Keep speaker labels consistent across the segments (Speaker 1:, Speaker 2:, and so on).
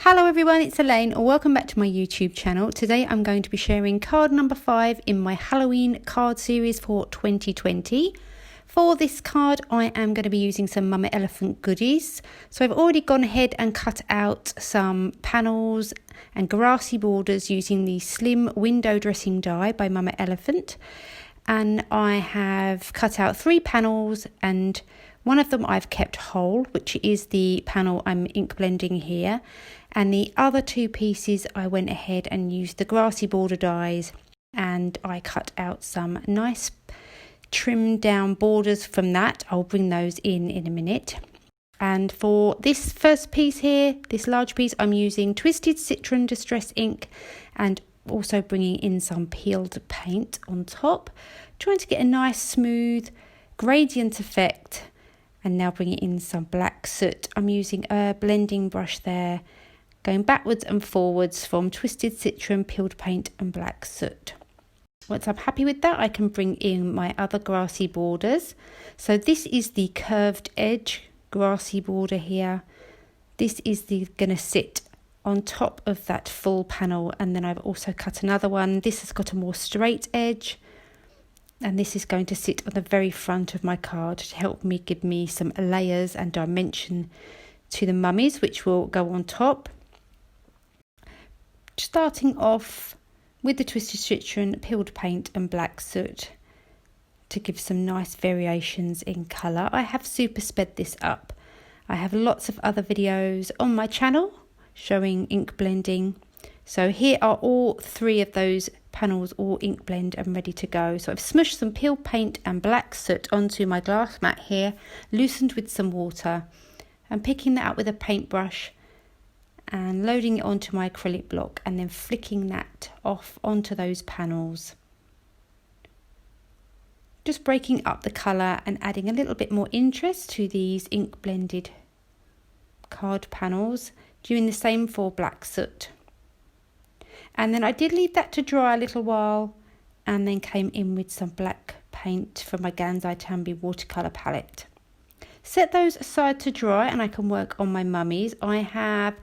Speaker 1: Hello everyone, it's Elaine. Welcome back to my YouTube channel. Today I'm going to be sharing card number 5 in my Halloween card series for 2020. For this card I am going to be using some Mama Elephant goodies. So I've already gone ahead and cut out some panels and grassy borders using the slim window dressing die by Mama Elephant. And I have cut out 3 panels, and one of them I've kept whole, which is the panel I'm ink blending here. And the other 2 pieces I went ahead and used the grassy border dies, and I cut out some nice trimmed down borders from that. I'll bring those in a minute. And for this first piece here, this large piece, I'm using Twisted Citron Distress ink and also bringing in some peeled paint on top, trying to get a nice smooth gradient effect. And now bringing in some black soot. I'm using a blending brush there, going backwards and forwards from Twisted Citron, peeled paint and black soot. Once I'm happy with that, I can bring in my other grassy borders. So this is the curved edge grassy border here. This is going to sit on top of that full panel, and then I've also cut another one. This has got a more straight edge, and this is going to sit on the very front of my card to help me give me some layers and dimension to the mummies, which will go on top. Starting off with the Twisted Citron, peeled paint and black soot to give some nice variations in colour. I have super sped this up. I have lots of other videos on my channel showing ink blending. So here are all 3 of those panels all ink blend and ready to go. So I've smushed some peeled paint and black soot onto my glass mat here, loosened with some water, and picking that up with a paintbrush and loading it onto my acrylic block, and then flicking that off onto those panels. Just breaking up the colour and adding a little bit more interest to these ink blended card panels, doing the same for black soot. And then I did leave that to dry a little while, and then came in with some black paint from my Gansai Tambi watercolour palette. Set those aside to dry and I can work on my mummies. I have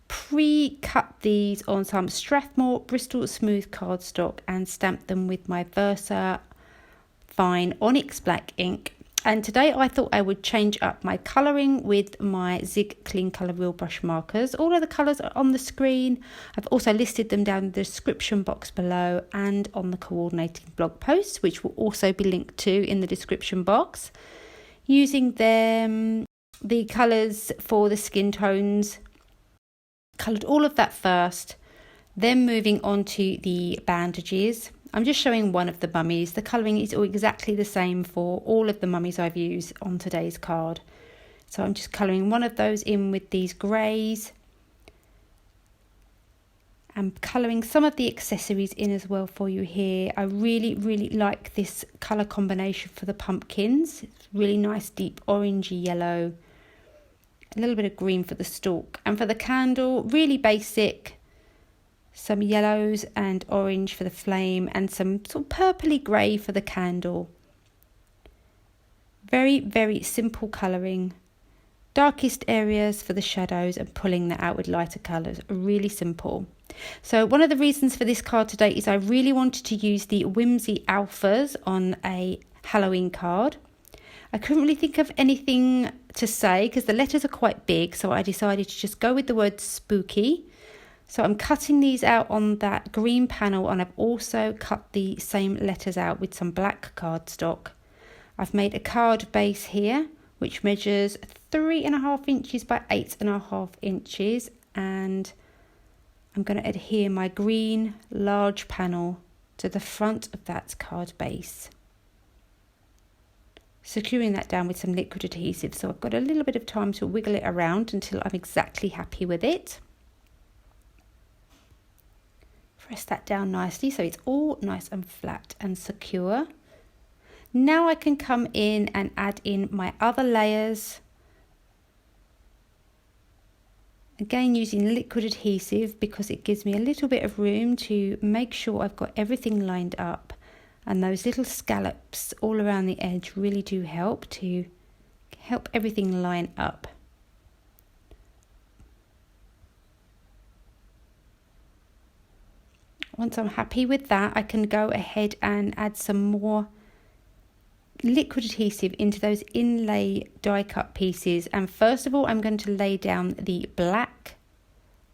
Speaker 1: pre-cut these on some Strathmore Bristol smooth cardstock and stamped them with my Versafine Onyx black ink. And today I thought I would change up my colouring with my Zig Clean Colour Real Brush markers. All of the colours are on the screen. I've also listed them down in the description box below and on the coordinating blog post, which will also be linked to in the description box. Using them, the colours for the skin tones, coloured all of that first, then moving on to the bandages. I'm just showing one of the mummies. The colouring is all exactly the same for all of the mummies I've used on today's card. So I'm just colouring one of those in with these greys, and colouring some of the accessories in as well for you here. I really like this colour combination for the pumpkins. It's really nice deep orangey yellow, a little bit of green for the stalk, and for the candle, really basic, some yellows and orange for the flame, and some sort of purpley grey for the candle. Very simple colouring. Darkest areas for the shadows and pulling that out with lighter colours. Really simple. So one of the reasons for this card today is I really wanted to use the Whimsy Alphas on a Halloween card. I couldn't really think of anything to say because the letters are quite big, so I decided to just go with the word spooky. So I'm cutting these out on that green panel, and I've also cut the same letters out with some black cardstock. I've made a card base here which measures 3.5 inches by 8.5 inches, and I'm going to adhere my green large panel to the front of that card base, securing that down with some liquid adhesive, so I've got a little bit of time to wiggle it around until I'm exactly happy with it. Press that down nicely so it's all nice and flat and secure. Now I can come in and add in my other layers. Again, using liquid adhesive because it gives me a little bit of room to make sure I've got everything lined up, and those little scallops all around the edge really do help to help everything line up. Once I'm happy with that, I can go ahead and add some more liquid adhesive into those inlay die cut pieces. And first of all, I'm going to lay down the black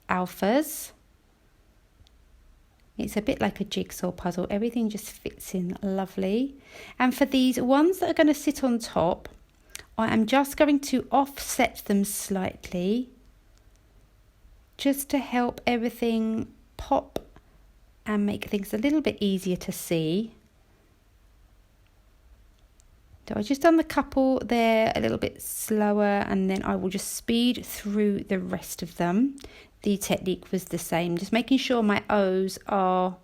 Speaker 1: alphas. It's a bit like a jigsaw puzzle. Everything just fits in lovely. And for these ones that are going to sit on top, I am just going to offset them slightly, just to help everything pop and make things a little bit easier to see. So I just done the couple there a little bit slower, and then I will just speed through the rest of them. The technique was the same, just making sure my O's are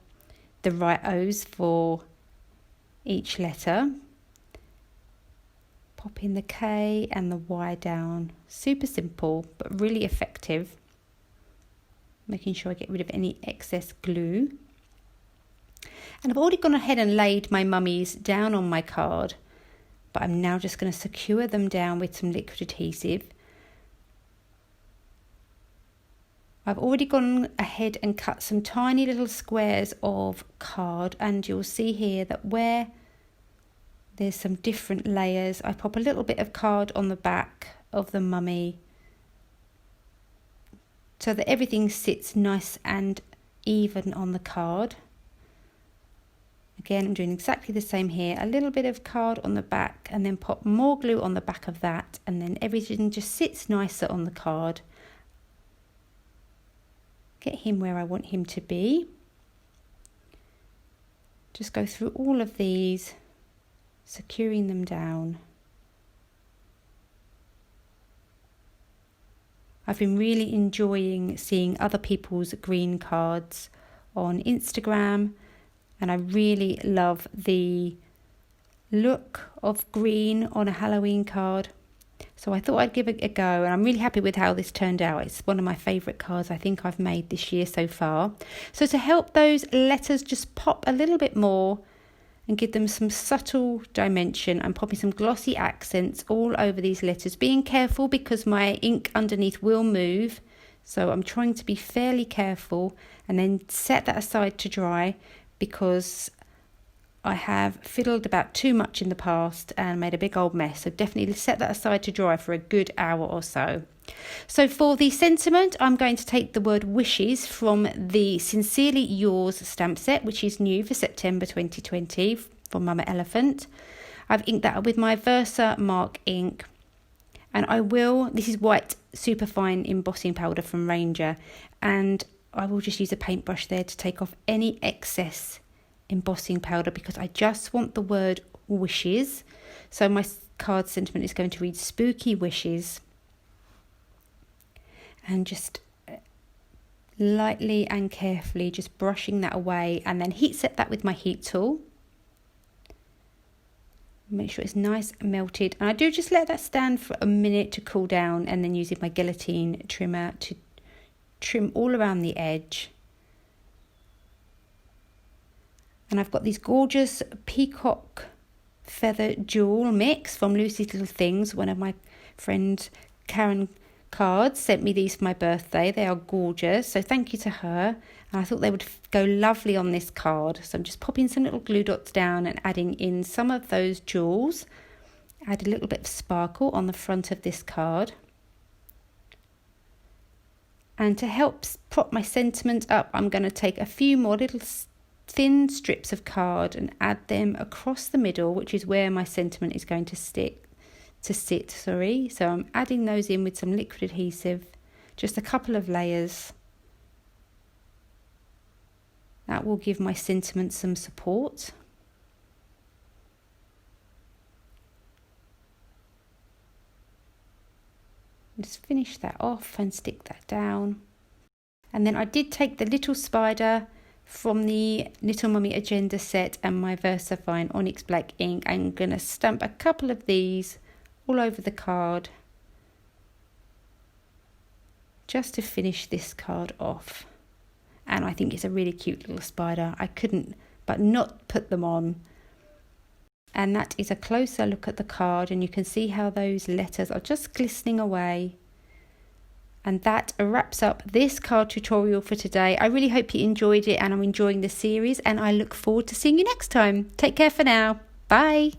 Speaker 1: the right O's for each letter. Popping the K and the Y down. Super simple, but really effective. Making sure I get rid of any excess glue. And I've already gone ahead and laid my mummies down on my card, but I'm now just going to secure them down with some liquid adhesive. I've already gone ahead and cut some tiny little squares of card, and you'll see here that where there's some different layers, I pop a little bit of card on the back of the mummy so that everything sits nice and even on the card. Again, I'm doing exactly the same here. A little bit of card on the back and then pop more glue on the back of that, and then everything just sits nicer on the card. Get him where I want him to be. Just go through all of these, securing them down. I've been really enjoying seeing other people's green cards on Instagram, and I really love the look of green on a Halloween card. So I thought I'd give it a go, and I'm really happy with how this turned out. It's one of my favourite cards I think I've made this year so far. So to help those letters just pop a little bit more and give them some subtle dimension, I'm popping some glossy accents all over these letters, being careful because my ink underneath will move. So I'm trying to be fairly careful, and then set that aside to dry, because I have fiddled about too much in the past and made a big old mess. So definitely set that aside to dry for a good hour or so. So for the sentiment, I'm going to take the word wishes from the Sincerely Yours stamp set, which is new for September 2020 from Mama Elephant. I've inked that with my Versamark ink. And this is white superfine embossing powder from Ranger. And I will just use a paintbrush there to take off any excess embossing powder, because I just want the word wishes. So my card sentiment is going to read spooky wishes, and just lightly and carefully just brushing that away, and then heat set that with my heat tool. Make sure it's nice and melted, and I do just let that stand for a minute to cool down, and then using my guillotine trimmer to trim all around the edge. And I've got these gorgeous Peacock feather jewel mix from Lucy's Little Things. One of my friends, Karen Cards, sent me these for my birthday. They are gorgeous, so thank you to her. And I thought they would go lovely on this card. So I'm just popping some little glue dots down and adding in some of those jewels. Add a little bit of sparkle on the front of this card. And to help prop my sentiment up, I'm going to take a few more little thin strips of card and add them across the middle, which is where my sentiment is going to sit. So I'm adding those in with some liquid adhesive, just a couple of layers. That will give my sentiment some support. Just finish that off and stick that down. And then I did take the little spider from the Little Mummy Agenda set and my Versafine Onyx black ink. I'm going to stamp a couple of these all over the card, just to finish this card off. And I think it's a really cute little spider. I couldn't but not put them on. And that is a closer look at the card, and you can see how those letters are just glistening away. And that wraps up this card tutorial for today. I really hope you enjoyed it and I'm enjoying the series, and I look forward to seeing you next time. Take care for now. Bye.